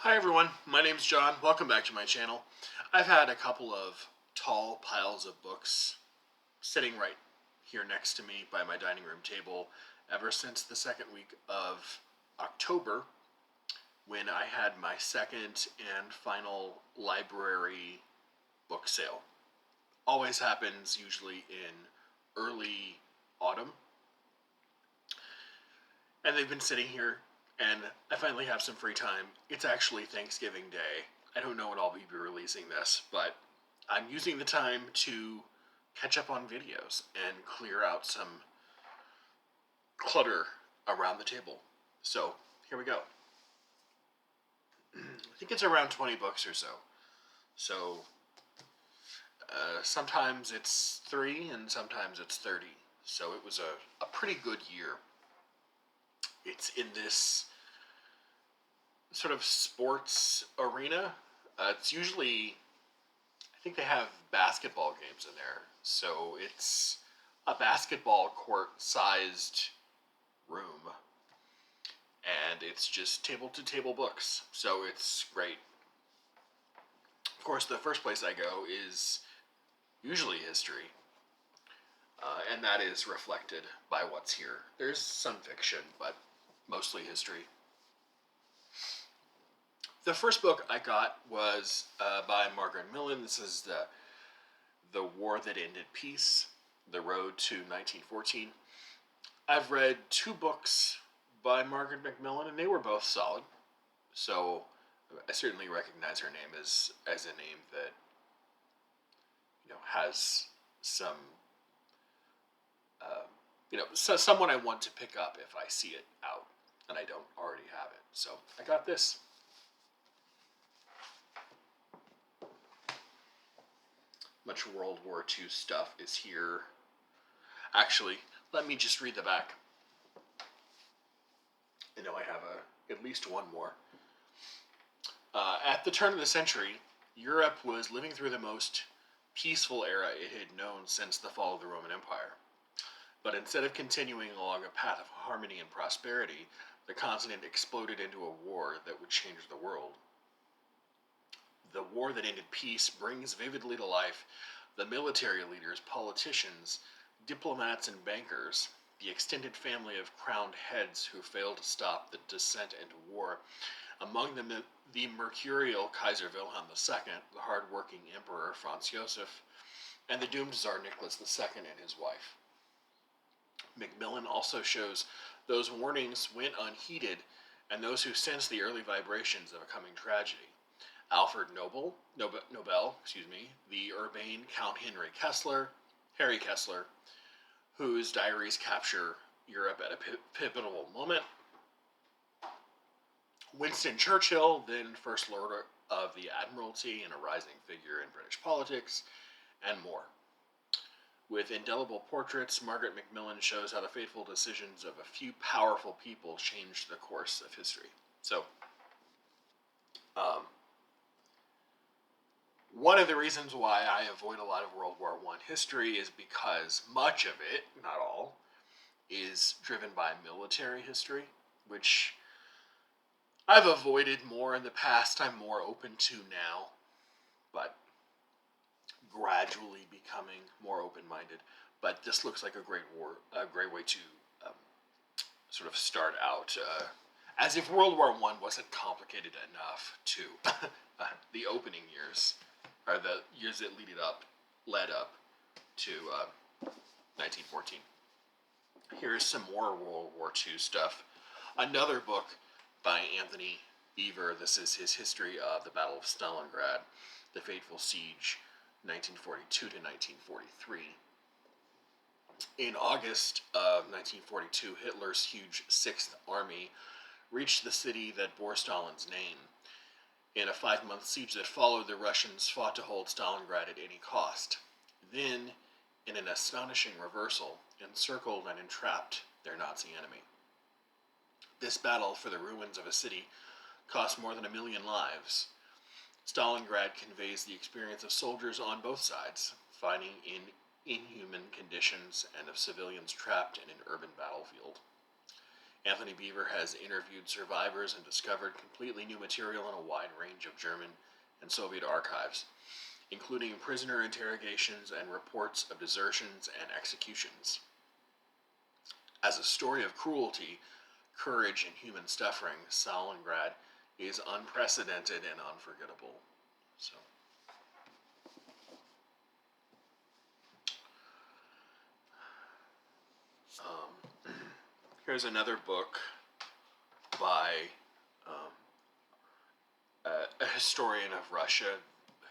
Hi everyone, my name's John. Welcome back to my channel. I've had a couple of tall piles of books sitting right here next to me by my dining room table ever since the second week of October, when I had my second and final library book sale. Always happens usually in early autumn. And they've been sitting here, and I finally have some free time. It's actually Thanksgiving Day. I don't know when I'll be releasing this, but I'm using the time to catch up on videos and clear out some clutter around the table. So, here we go. I think it's around 20 books or so. So, sometimes it's 3 and sometimes it's 30. So it was a pretty good year. It's in this sort of sports arena. It's usually, I think they have basketball games in there. So it's a basketball court sized room. And it's just table to table books. So it's great. Of course, the first place I go is usually history. And that is reflected by what's here. There's some fiction, but mostly history. The first book I got was by Margaret Millen. This is the War That Ended Peace, The Road to 1914. I've read 2 books by Margaret Macmillan, and they were both solid. So I certainly recognize her name as a name that has some someone I want to pick up if I see it out and I don't already have it. So I got this. Much World War II stuff is here. Actually, let me just read the back. I know I have at least one more. At the turn of the century, Europe was living through the most peaceful era it had known since the fall of the Roman Empire. But instead of continuing along a path of harmony and prosperity, the continent exploded into a war that would change the world. The War That Ended Peace brings vividly to life the military leaders, politicians, diplomats, and bankers, the extended family of crowned heads who failed to stop the descent into war. Among them, the mercurial Kaiser Wilhelm II, the hard-working Emperor Franz Joseph, and the doomed Tsar Nicholas II and his wife. Macmillan also shows those warnings went unheeded and those who sensed the early vibrations of a coming tragedy. Alfred Nobel, the urbane Count Harry Kessler, whose diaries capture Europe at a pivotal moment. Winston Churchill, then First Lord of the Admiralty and a rising figure in British politics, and more. With indelible portraits, Margaret Macmillan shows how the fateful decisions of a few powerful people changed the course of history. So, one of the reasons why I avoid a lot of World War I history is because much of it, not all, is driven by military history, which I've avoided more in the past. I'm more open to now, but gradually becoming more open-minded. But this looks like a great way to sort of start out, as if World War I wasn't complicated enough to the opening years, or the years that led up to 1914. Here's some more World War II stuff. Another book by Anthony Beevor. This is his history of the Battle of Stalingrad, the fateful siege, 1942 to 1943. In August of 1942, Hitler's huge Sixth Army reached the city that bore Stalin's name. In a 5-month siege that followed, the Russians fought to hold Stalingrad at any cost. Then, in an astonishing reversal, encircled and entrapped their Nazi enemy. This battle for the ruins of a city cost more than 1 million lives. Stalingrad conveys the experience of soldiers on both sides, fighting in inhuman conditions and of civilians trapped in an urban battlefield. Anthony Beaver has interviewed survivors and discovered completely new material in a wide range of German and Soviet archives, including prisoner interrogations and reports of desertions and executions. As a story of cruelty, courage, and human suffering, Stalingrad is unprecedented and unforgettable. So, here's another book by a historian of Russia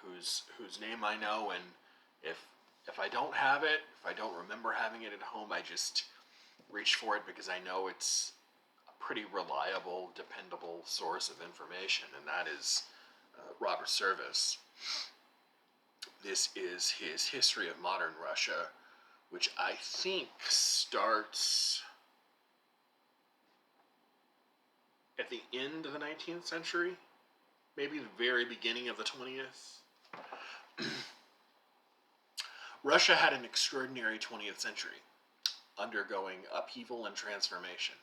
whose name I know, and if I don't have it, if I don't remember having it at home, I just reach for it because I know it's a pretty reliable, dependable source of information, and that is Robert Service. This is his History of Modern Russia, which I think starts at the end of the 19th century, maybe the very beginning of the 20th. Russia had an extraordinary 20th century, undergoing upheaval and transformation.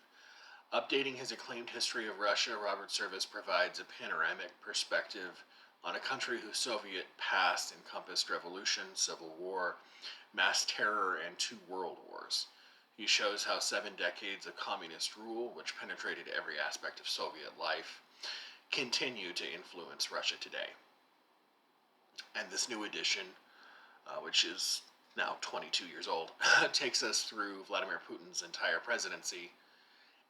Updating his acclaimed History of Russia, Robert Service provides a panoramic perspective on a country whose Soviet past encompassed revolution, civil war, mass terror, and 2 world wars. He shows how 7 decades of communist rule, which penetrated every aspect of Soviet life, continue to influence Russia today. And this new edition, which is now 22 years old, takes us through Vladimir Putin's entire presidency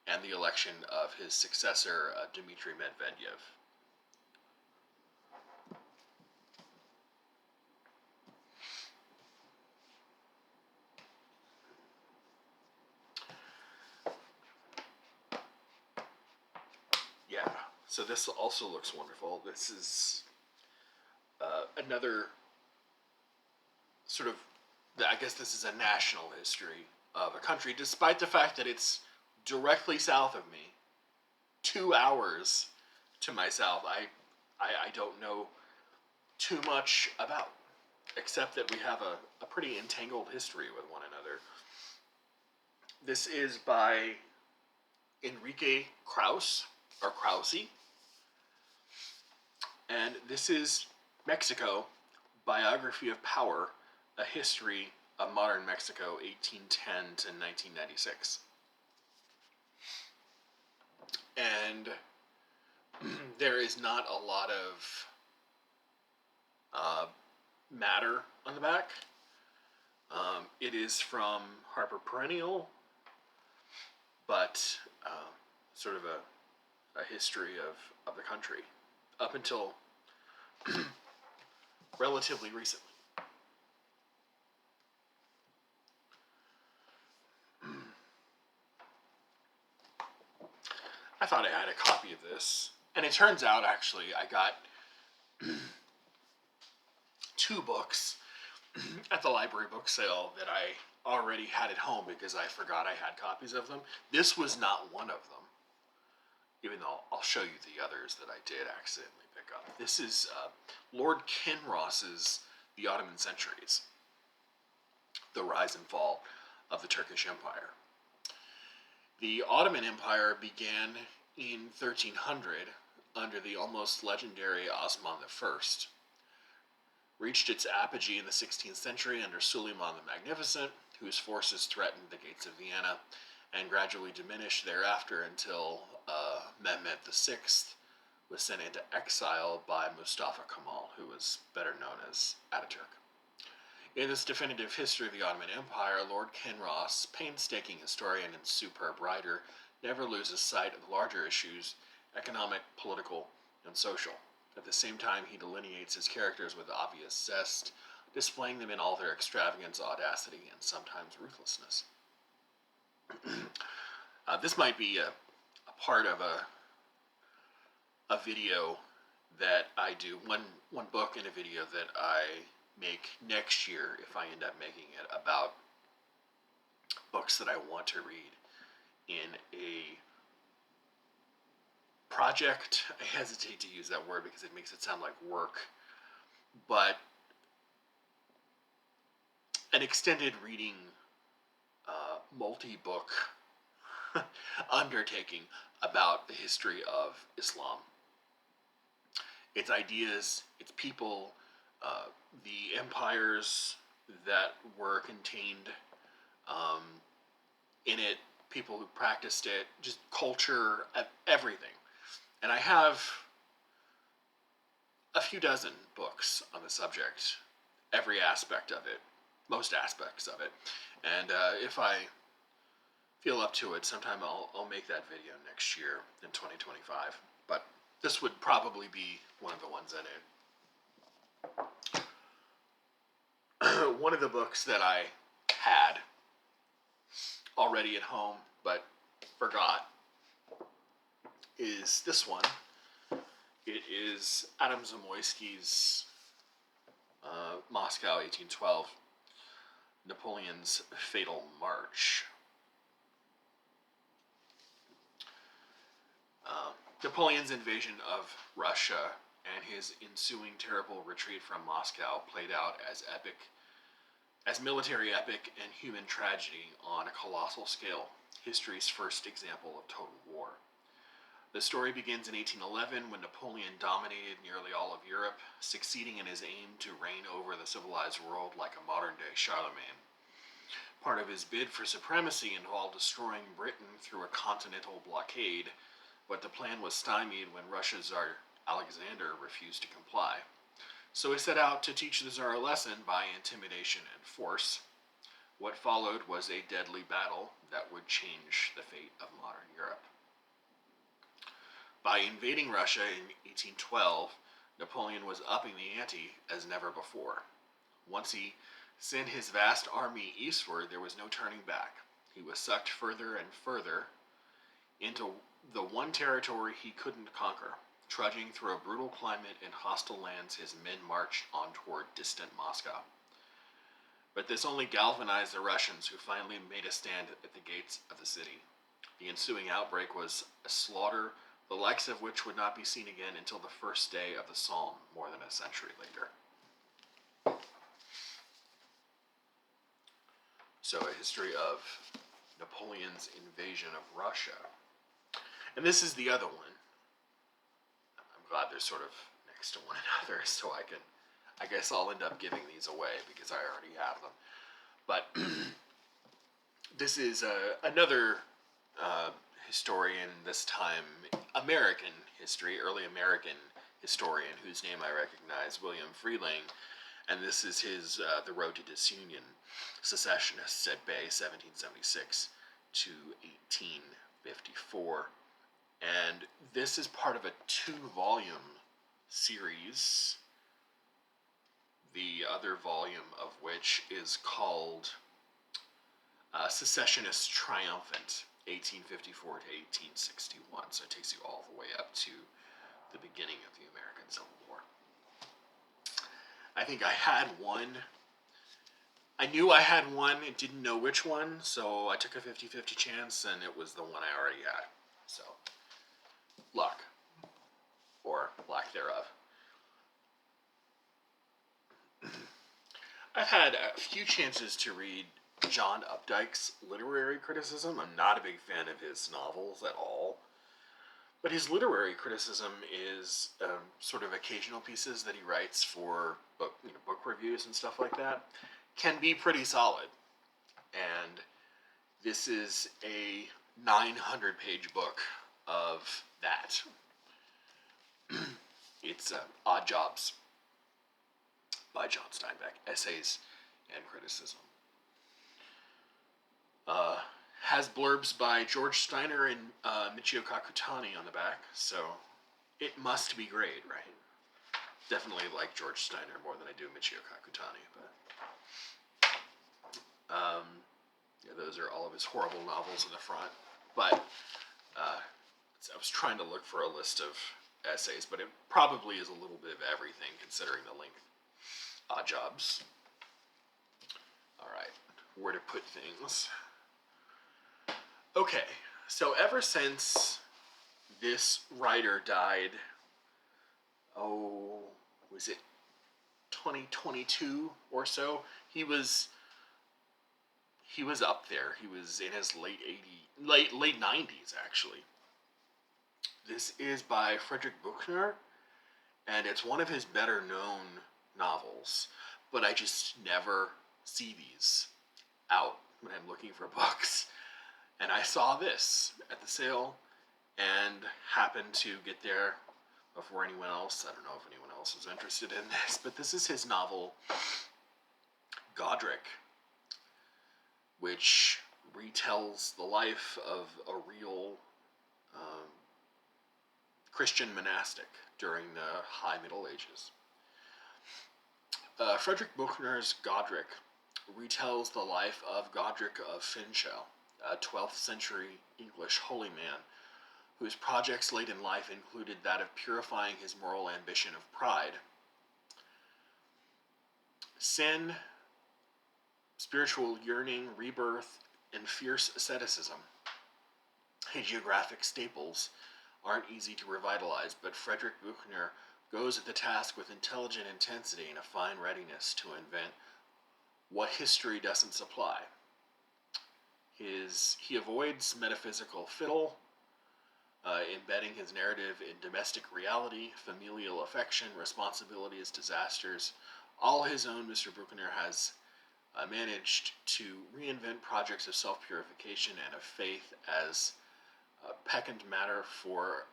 and the election of his successor, Dmitry Medvedev. Yeah, so this also looks wonderful. This is another sort of, I guess this is a national history of a country, despite the fact that it's directly south of me, 2 hours to my south. I don't know too much about, except that we have a pretty entangled history with one another. This is by Enrique Krauss, or Krause, and this is Mexico, Biography of Power, A History of Modern Mexico, 1810 to 1996. And there is not a lot of matter on the back. It is from Harper Perennial, but sort of a history of the country up until relatively recently. I thought I had a copy of this, and it turns out actually I got 2 books at the library book sale that I already had at home because I forgot I had copies of them. This was not one of them, even though I'll show you the others that I did accidentally pick up. This is Lord Kinross's The Ottoman Centuries, The Rise and Fall of the Turkish Empire. The Ottoman Empire began in 1300 under the almost legendary Osman I, reached its apogee in the 16th century under Suleiman the Magnificent, whose forces threatened the gates of Vienna, and gradually diminished thereafter until Mehmed VI was sent into exile by Mustafa Kemal, who was better known as Ataturk. In this definitive history of the Ottoman Empire, Lord Kinross, painstaking historian and superb writer, never loses sight of the larger issues, economic, political, and social. At the same time, he delineates his characters with obvious zest, displaying them in all their extravagance, audacity, and sometimes ruthlessness. This might be a part of a video that I do, one book and a video that I make next year, if I end up making it, about books that I want to read in a project. I hesitate to use that word because it makes it sound like work, but an extended reading multi-book undertaking about the history of Islam. Its ideas, its people, the empires that were contained um, in it, people who practiced it, just culture, everything. And I have a few dozen books on the subject, every aspect of it, most aspects of it. And if I feel up to it, sometime I'll make that video next year in 2025. But this would probably be one of the ones in it. One of the books that I had already at home but forgot is this one. It is Adam Zamoyski's Moscow 1812, Napoleon's Fatal March. Napoleon's invasion of Russia and his ensuing terrible retreat from Moscow played out as military epic and human tragedy on a colossal scale, history's first example of total war. The story begins in 1811 when Napoleon dominated nearly all of Europe, succeeding in his aim to reign over the civilized world like a modern-day Charlemagne. Part of his bid for supremacy involved destroying Britain through a continental blockade, but the plan was stymied when Russia's Tsar Alexander refused to comply. So he set out to teach the Tsar a lesson by intimidation and force. What followed was a deadly battle that would change the fate of modern Europe. By invading Russia in 1812, Napoleon was upping the ante as never before. Once he sent his vast army eastward, there was no turning back. He was sucked further and further into the one territory he couldn't conquer. Trudging through a brutal climate and hostile lands, his men marched on toward distant Moscow. But this only galvanized the Russians, who finally made a stand at the gates of the city. The ensuing outbreak was a slaughter, the likes of which would not be seen again until the first day of the Psalm, more than a century later. So, a history of Napoleon's invasion of Russia. And this is the other one. I'm glad they're sort of next to one another, so I guess I'll end up giving these away because I already have them. But this is another historian, this time American history, early American historian, whose name I recognize, William Freeling. And this is his The Road to Disunion, Secessionists at Bay, 1776 to 1854. And this is part of a 2-volume series, the other volume of which is called Secessionists Triumphant, 1854 to 1861. So it takes you all the way up to the beginning of the American Civil War. I think I had one. I knew I had one and didn't know which one, so I took a 50-50 chance, and it was the one I already had. So, luck. Or lack thereof. I've had a few chances to read John Updike's literary criticism. I'm not a big fan of his novels at all. But his literary criticism is sort of occasional pieces that he writes for book reviews and stuff like that. Can be pretty solid. And this is a 900-page book of that. It's Odd Jobs by John Steinbeck, Essays and Criticism. Has blurbs by George Steiner and Michio Kakutani on the back, so it must be great, right? Definitely like George Steiner more than I do Michio Kakutani, but yeah, those are all of his horrible novels in the front. But I was trying to look for a list of essays, but it probably is a little bit of everything considering the length. Odd Jobs. All right, where to put things. Okay, so ever since this writer died, was it 2022 or so? he was up there. He was in his late 90s actually. This is by Frederick Buchner, and it's one of his better known novels. But I just never see these out when I'm looking for books. And I saw this at the sale and happened to get there before anyone else. I don't know if anyone else is interested in this, but this is his novel Godric, which retells the life of a real Christian monastic during the High Middle Ages. Frederick Buchner's Godric retells the life of Godric of Finchel, a 12th century English holy man whose projects late in life included that of purifying his moral ambition of pride. Sin, spiritual yearning, rebirth, and fierce asceticism, hagiographic staples, aren't easy to revitalize, but Frederick Buchner goes at the task with intelligent intensity and a fine readiness to invent what history doesn't supply. He avoids metaphysical fiddle, embedding his narrative in domestic reality, familial affection, responsibilities, disasters. All his own, Mr. Buchner has managed to reinvent projects of self-purification and of faith as peccant matter for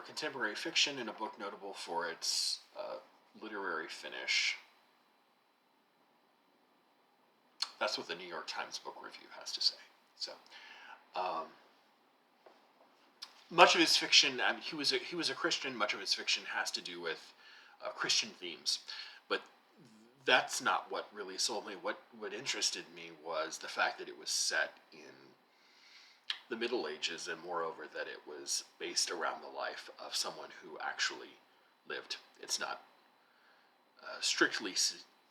contemporary fiction, in a book notable for its literary finish. That's what the New York Times Book Review has to say. So, much of his fiction, I mean, he was a Christian. Much of his fiction has to do with Christian themes, but that's not what really sold me. What interested me was the fact that it was set in the Middle Ages, and moreover that it was based around the life of someone who actually lived. It's not, strictly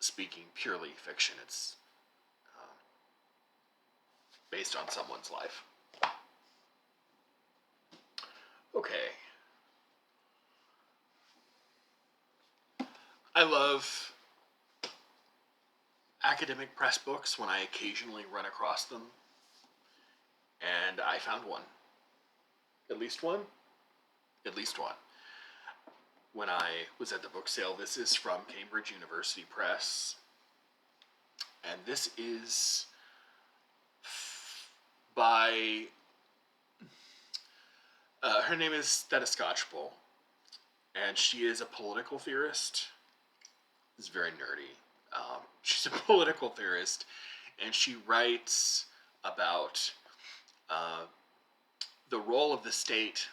speaking, purely fiction. It's based on someone's life. Okay. I love academic press books when I occasionally run across them. And I found one. At least one? At least one. When I was at the book sale, this is from Cambridge University Press. And this is by, her name is Theta Skocpol, and she is a political theorist. It's very nerdy. She's a political theorist, and she writes about the role of the state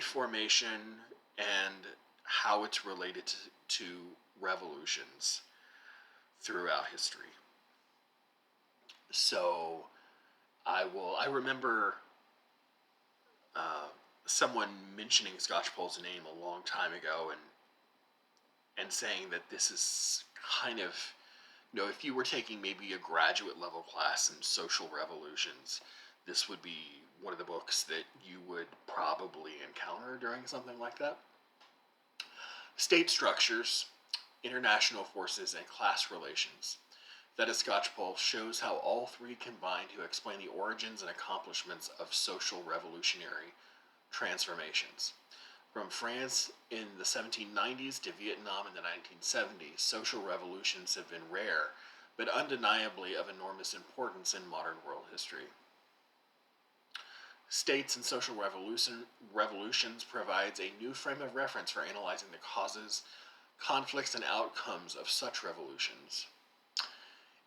formation, and how it's related to revolutions throughout history. So I remember someone mentioning Skocpol's name a long time ago, and saying that this is kind of, if you were taking maybe a graduate level class in social revolutions, this would be one of the books that you would probably encounter during something like that. State structures, international forces, and class relations. Theta Skocpol shows how all three combine to explain the origins and accomplishments of social revolutionary transformations. From France in the 1790s to Vietnam in the 1970s, social revolutions have been rare, but undeniably of enormous importance in modern world history. States and social revolutions provides a new frame of reference for analyzing the causes, conflicts, and outcomes of such revolutions.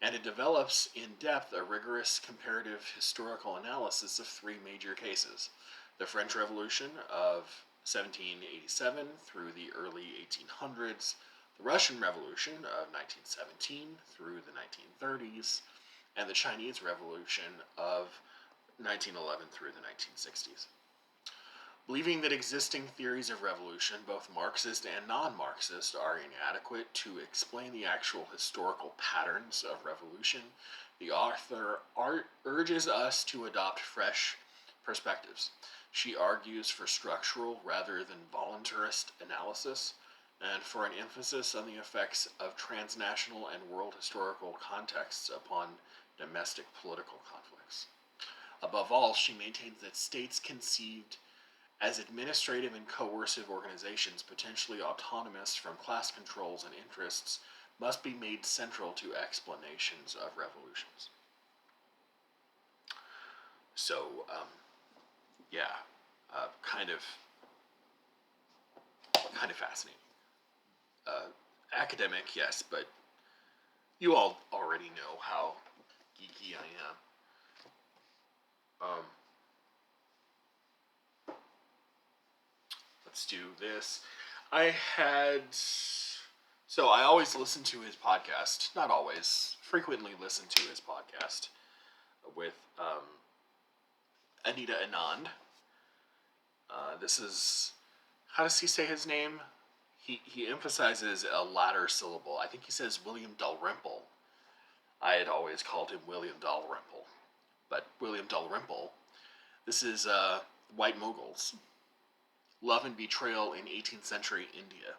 And it develops in depth a rigorous comparative historical analysis of three major cases: the French Revolution of 1787 through the early 1800s, the Russian Revolution of 1917 through the 1930s, and the Chinese Revolution of 1911 through the 1960s. Believing that existing theories of revolution, both Marxist and non-Marxist, are inadequate to explain the actual historical patterns of revolution, the author urges us to adopt fresh perspectives. She argues for structural rather than voluntarist analysis, and for an emphasis on the effects of transnational and world historical contexts upon domestic political conflicts. Above all, she maintains that states conceived as administrative and coercive organizations potentially autonomous from class controls and interests must be made central to explanations of revolutions. So, yeah, kind of fascinating. Academic, yes, but you all already know how geeky I am. Let's do this. I had. So I always listen to his podcast. Not always. Frequently listen to his podcast with Anita Anand. This is. How does he say his name? He emphasizes a latter syllable. I think he says William Dalrymple. I had always called him William Dalrymple. But William Dalrymple. This is White Moguls. Love and Betrayal in 18th Century India.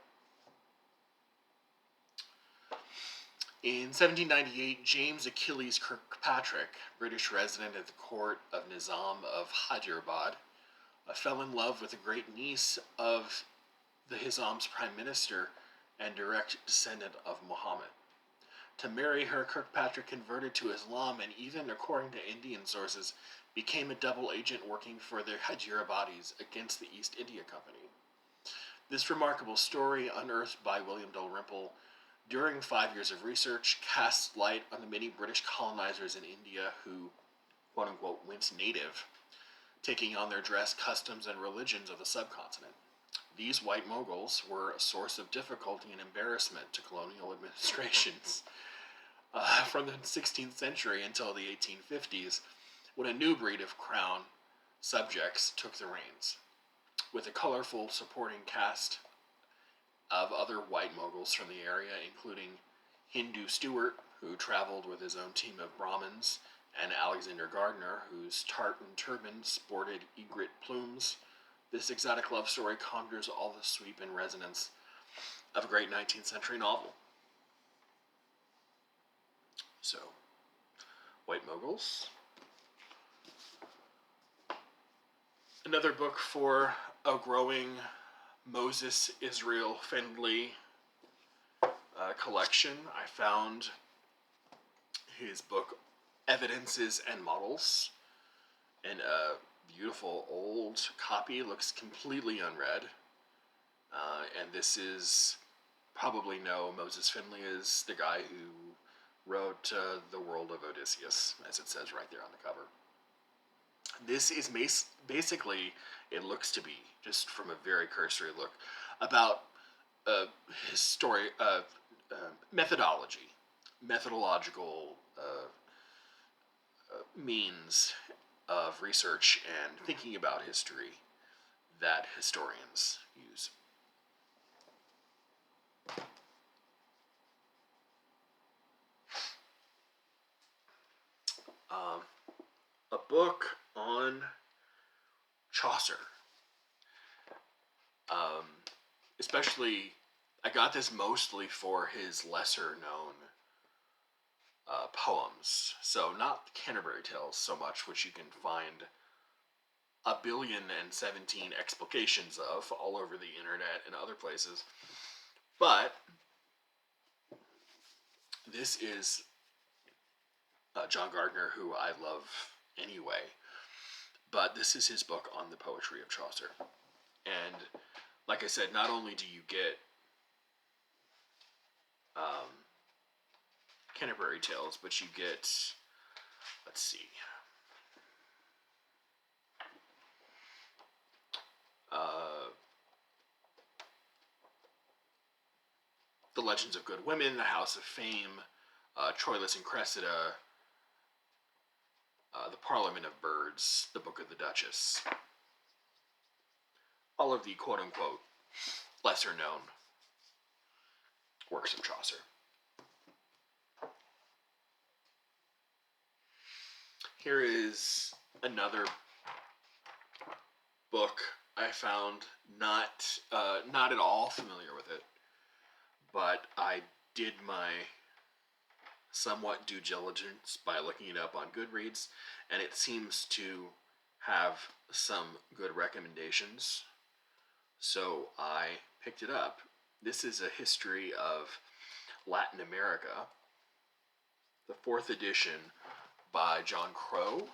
In 1798, James Achilles Kirkpatrick, British resident at the court of Nizam of Hyderabad, fell in love with a great niece of the Nizam's prime minister and direct descendant of Muhammad. To marry her, Kirkpatrick converted to Islam and even, according to Indian sources, became a double agent working for the Hyderabadis against the East India Company. This remarkable story, unearthed by William Dalrymple during 5 years of research, casts light on the many British colonizers in India who, quote-unquote, went native, taking on their dress, customs, and religions of the subcontinent. These white Moguls were a source of difficulty and embarrassment to colonial administrations from the 16th century until the 1850s, when a new breed of crown subjects took the reins. With a colorful supporting cast of other white Moguls from the area, including Hindu Stewart, who traveled with his own team of Brahmins, and Alexander Gardner, whose tartan turban sported egret plumes, this exotic love story conjures all the sweep and resonance of a great 19th century novel. So, White Moguls. Another book for a growing Moses Israel Findlay collection. I found his book Evidences and Models in a beautiful old copy. Looks completely unread. And this is probably know Moses Findlay is the guy who wrote The World of Odysseus, as it says right there on the cover. This is basically, it looks to be, just from a very cursory look, about methodological means of research and thinking about history that historians use. A book on Chaucer. Especially, I got this mostly for his lesser known poems. So not Canterbury Tales so much, which you can find 1,017,000,017 explications of all over the internet and other places. But this is John Gardner, who I love anyway. But this is his book on the poetry of Chaucer. And like I said, not only do you get Canterbury Tales, but you get, let's see, The Legends of Good Women, The House of Fame, Troilus and Cressida, The Parliament of Birds, The Book of the Duchess. All of the quote-unquote lesser-known works of Chaucer. Here is another book I found, not at all familiar with it. but I did my somewhat due diligence by looking it up on Goodreads, and it seems to have some good recommendations. So I picked it up. This is a history of Latin America, the fourth edition by John Crow,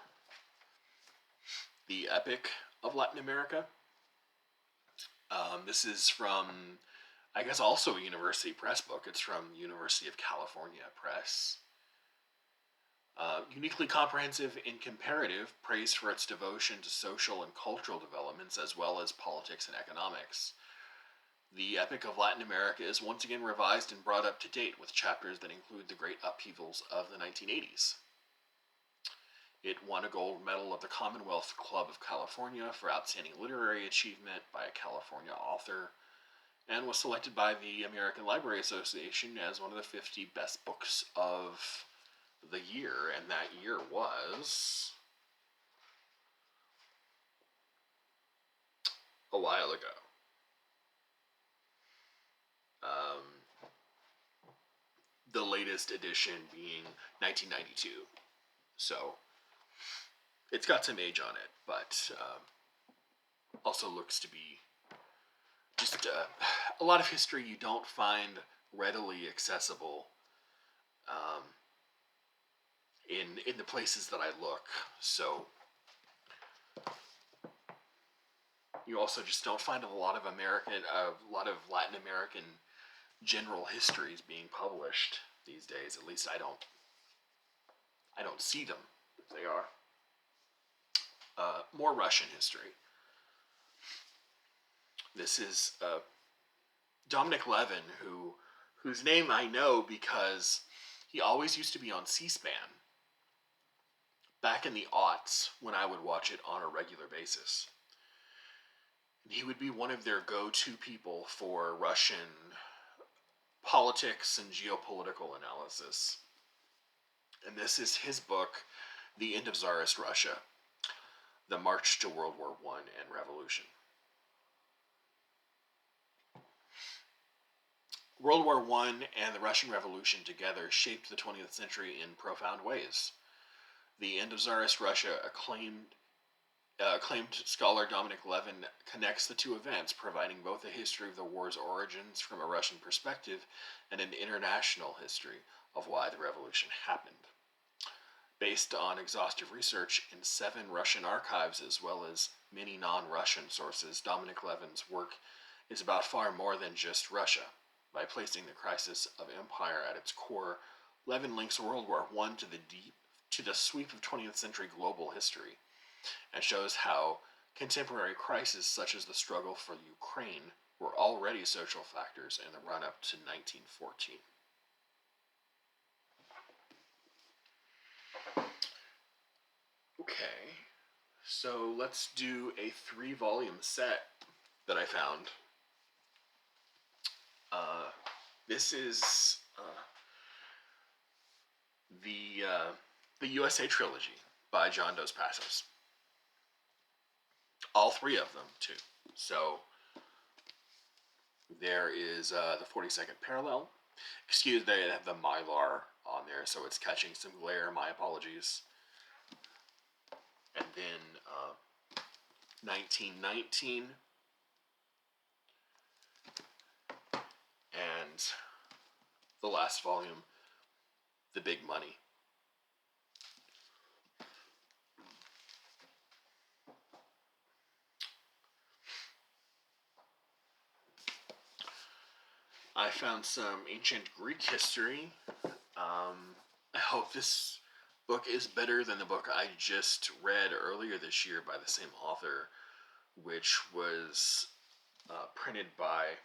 the Epic of Latin America. This is from, I guess, also a University Press book. It's from University of California Press. Uniquely comprehensive and comparative, praised for its devotion to social and cultural developments as well as politics and economics. The Epic of Latin America is once again revised and brought up to date with chapters that include the great upheavals of the 1980s. It won a gold medal of the Commonwealth Club of California for outstanding literary achievement by a California author, and was selected by the American Library Association as one of the 50 best books of the year, and that year was a while ago. The latest edition being 1992. So it's got some age on it, but also looks to be just a lot of history you don't find readily accessible in the places that I look. So you also just don't find a lot of Latin American general histories being published these days. At least I don't see them. If they are. More Russian history. This is Dominic Levin, whose name I know because he always used to be on C-SPAN back in the aughts when I would watch it on a regular basis. And he would be one of their go-to people for Russian politics and geopolitical analysis. And this is his book, The End of Tsarist Russia, The March to World War I and Revolution. World War I and the Russian Revolution together shaped the 20th century in profound ways. The End of Tsarist Russia, acclaimed scholar Dominic Levin connects the two events, providing both a history of the war's origins from a Russian perspective and an international history of why the revolution happened. Based on exhaustive research in 7 Russian archives as well as many non-Russian sources, Dominic Levin's work is about far more than just Russia. By placing the crisis of empire at its core, Levin links World War I to the sweep of 20th century global history, and shows how contemporary crises such as the struggle for Ukraine were already social factors in the run-up to 1914. Okay, so let's do a 3-volume set that I found. This is the USA trilogy by John Dos Passos. All 3 of them, too. So there is the 42nd parallel. Excuse, they have the Mylar on there, so it's catching some glare. My apologies. And then 1919. And the last volume, The Big Money. I found some ancient Greek history. I hope this book is better than the book I just read earlier this year by the same author, which was printed by...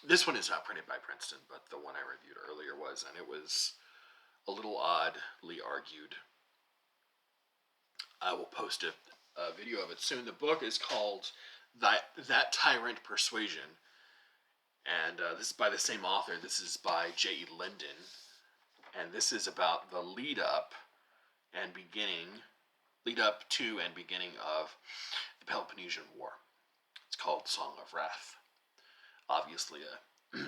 This one is not printed by Princeton, but the one I reviewed earlier was, and it was a little oddly argued. I will post a video of it soon. The book is called That Tyrant Persuasion, and this is by the same author. This is by J.E. Linden, and this is about the lead up to and beginning of the Peloponnesian War. It's called Song of Wrath. Obviously a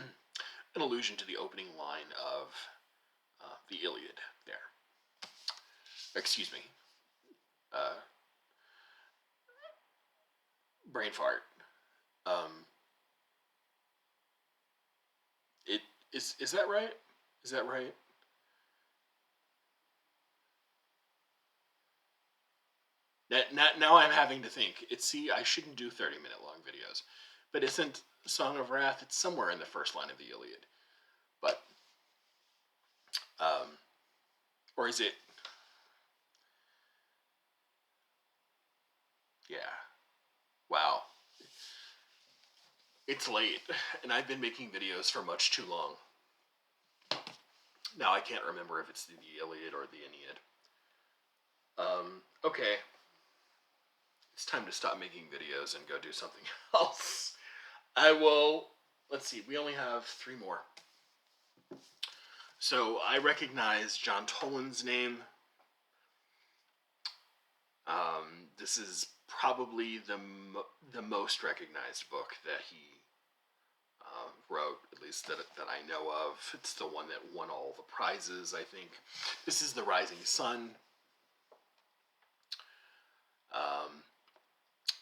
an allusion to the opening line of the Iliad there. Excuse me. Brain fart. It is that right? Is that right? Now I'm having to think. I shouldn't do 30-minute long videos, but isn't Song of Wrath? It's somewhere in the first line of the Iliad, but or is it? Yeah. Wow. It's late, and I've been making videos for much too long. Now I can't remember if it's the Iliad or the Aeneid. Okay. It's time to stop making videos and go do something else. I will. Let's see. We only have 3 more. So I recognize John Toland's name. This is probably the most recognized book that he wrote, at least that I know of. It's the one that won all the prizes, I think. This is The Rising Sun.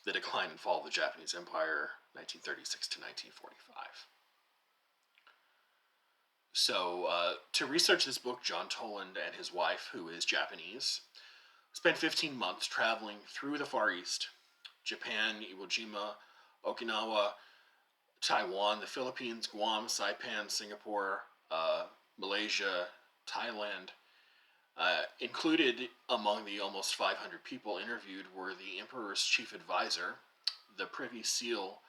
The Decline and Fall of the Japanese Empire, 1936 to 1945. So, to research this book, John Toland and his wife, who is Japanese, spent 15 months traveling through the Far East: Japan, Iwo Jima, Okinawa, Taiwan, the Philippines, Guam, Saipan, Singapore, Malaysia, Thailand. Included among the almost 500 people interviewed were the Emperor's chief advisor, the Privy Seal,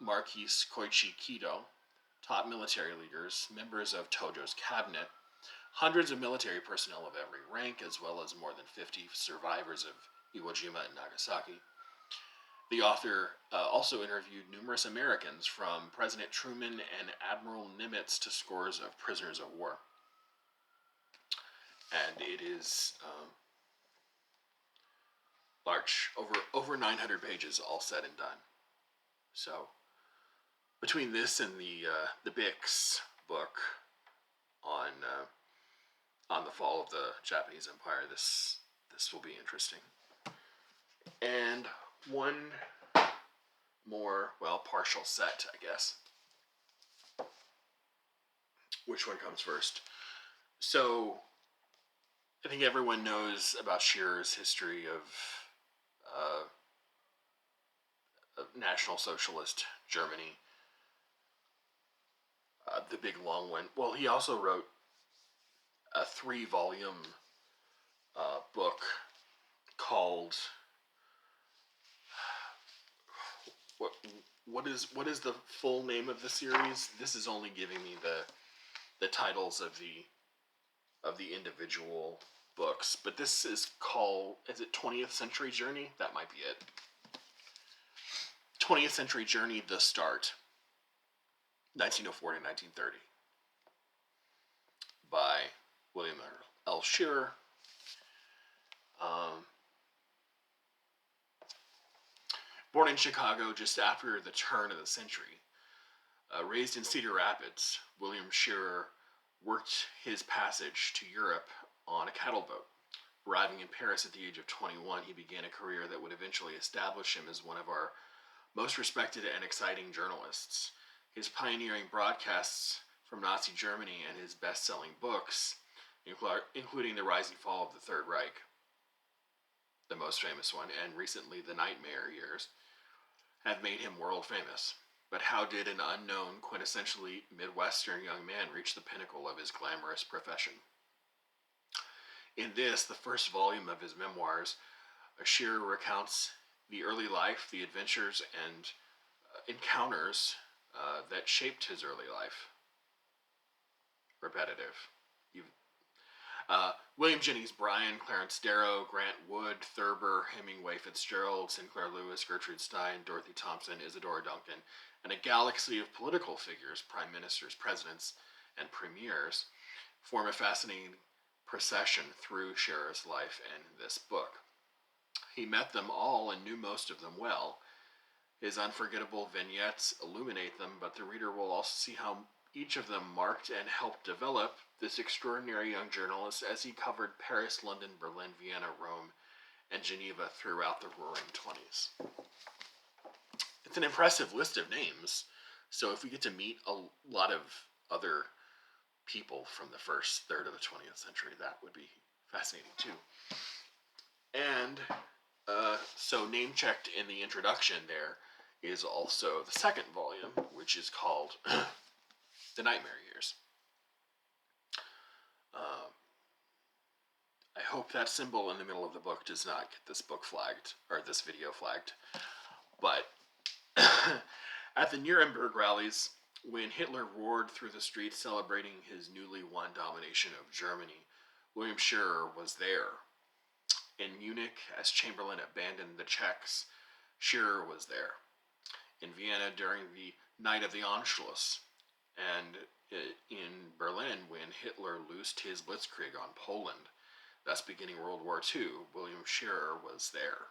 Marquis Koichi Kido, top military leaders, members of Tojo's cabinet, hundreds of military personnel of every rank, as well as more than 50 survivors of Iwo Jima and Nagasaki. The author also interviewed numerous Americans, from President Truman and Admiral Nimitz to scores of prisoners of war. And it is large, over 900 pages, all said and done. So between this and the Bix book on the fall of the Japanese Empire, this will be interesting. And one more, partial set, I guess. Which one comes first? So I think everyone knows about Shearer's history of National Socialist Germany. The big long one. Well, he also wrote a 3-volume book called what is the full name of the series? This is only giving me the titles of the individual books, but this is called, is it 20th Century Journey? That might be it. 20th Century Journey, The Start, 1904 to 1930, by William L. Shearer. Born in Chicago just after the turn of the century, raised in Cedar Rapids, William Shearer worked his passage to Europe on a cattle boat. Arriving in Paris at the age of 21, he began a career that would eventually establish him as one of our most respected and exciting journalists. His pioneering broadcasts from Nazi Germany and his best-selling books, including The Rising Fall of the Third Reich, the most famous one, and recently The Nightmare Years, have made him world famous. But how did an unknown, quintessentially Midwestern young man reach the pinnacle of his glamorous profession? In this, the first volume of his memoirs, Shearer recounts the early life, the adventures, and encounters that shaped his early life. Repetitive. William Jennings Bryan, Clarence Darrow, Grant Wood, Thurber, Hemingway Fitzgerald, Sinclair Lewis, Gertrude Stein, Dorothy Thompson, Isadora Duncan, and a galaxy of political figures, prime ministers, presidents, and premiers, form a fascinating procession through Shearer's life and this book. He met them all and knew most of them well. His unforgettable vignettes illuminate them, but the reader will also see how each of them marked and helped develop this extraordinary young journalist as he covered Paris, London, Berlin, Vienna, Rome, and Geneva throughout the Roaring Twenties. It's an impressive list of names, so if we get to meet a lot of other people from the first third of the 20th century, that would be fascinating too. And so name-checked in the introduction there is also the second volume, which is called The Nightmare Years. I hope that symbol in the middle of the book does not get this book flagged, or this video flagged. But at the Nuremberg rallies, when Hitler roared through the streets celebrating his newly won domination of Germany, William Scherer was there. In Munich, as Chamberlain abandoned the Czechs, Scherer was there. In Vienna during the Night of the Anschluss, and in Berlin when Hitler loosed his blitzkrieg on Poland, thus beginning World War II, William Scherer was there.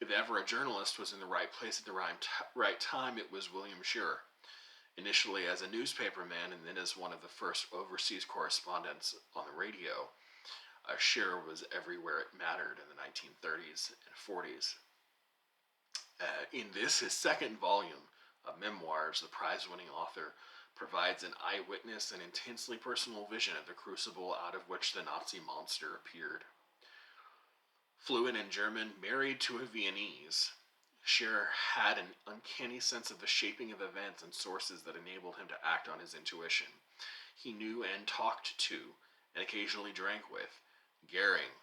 If ever a journalist was in the right place at the right time, it was William Scherer. Initially as a newspaperman and then as one of the first overseas correspondents on the radio, Scherer was everywhere it mattered in the 1930s and 40s. In this, his second volume of Memoirs, the prize-winning author provides an eyewitness and intensely personal vision of the crucible out of which the Nazi monster appeared. Fluent in German, married to a Viennese, Scherer had an uncanny sense of the shaping of events and sources that enabled him to act on his intuition. He knew and talked to, and occasionally drank with, Goering,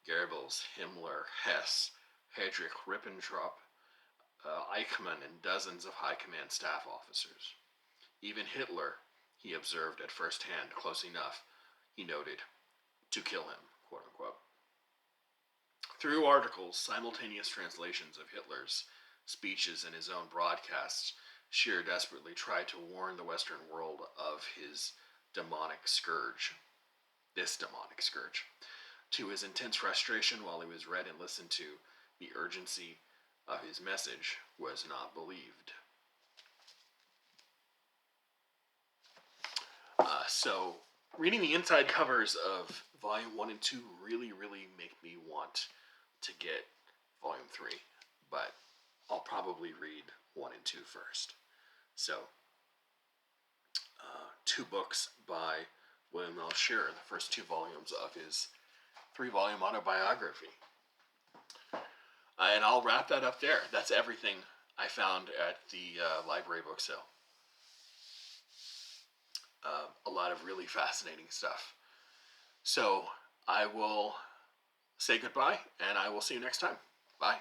Goebbels, Himmler, Hess, Heydrich, Ribbentrop, Eichmann, and dozens of high command staff officers. Even Hitler, he observed at first hand, close enough, he noted, to kill him, quote unquote. Through articles, simultaneous translations of Hitler's speeches and his own broadcasts, Scherer desperately tried to warn the Western world of his demonic scourge. This demonic scourge. To his intense frustration while he was read and listened to, the urgency of his message was not believed. So, reading the inside covers of Volume 1 and 2 really make me want to get Volume 3, but I'll probably read 1 and 2 first. So, 2 books by William L. Scherer, the first 2 volumes of his 3-volume autobiography. And I'll wrap that up there. That's everything I found at the library book sale. A lot of really fascinating stuff. So I will say goodbye, and I will see you next time. Bye.